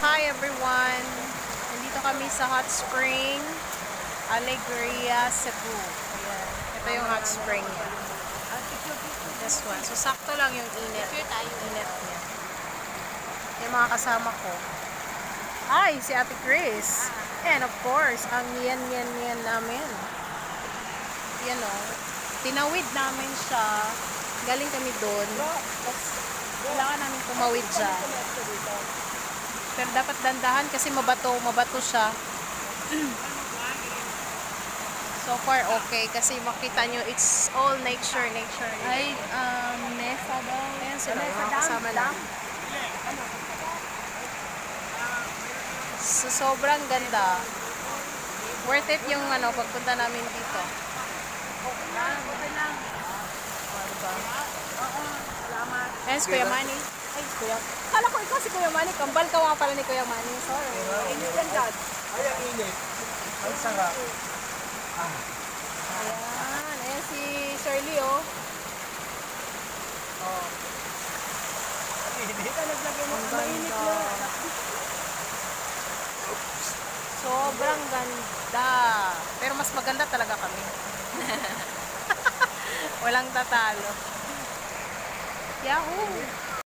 Hi everyone! Nandito kami sa hot spring, Alegria, Cebu. Ayan. Ito yung hot spring niya. This one. So sakto lang yung init. Init niya. Yung mga kasama ko. Hi! Si Ate Chris. And of course, ang yan namin. Yan o. Tinawid namin siya. Galing kami doon. Kailangan namin tumawid siya. Pero dapat dandahan kasi mabato siya. So far okay kasi makita nyo it's all nature. Ay, mesa daw. Ayan sila, mga kasama na. So sobrang ganda. Worth it yung pagpunta namin dito. Okay lang. Diba? Salamat. Ayan si Kuya Manny. Ay, Kuya. Kala ko ikaw si Kuya Manny. Kambal ka nga pala ni Kuya Manny. Sorry. Init yan dad. Ay, ang init. Ang sarap. Ayan. Ayan si Shirley, oh. Oh. Init. Naglagay mo. Ang Mainit ganda. na. Sobrang ganda. Pero mas maganda talaga kami. Walang tatalo. Yahoo!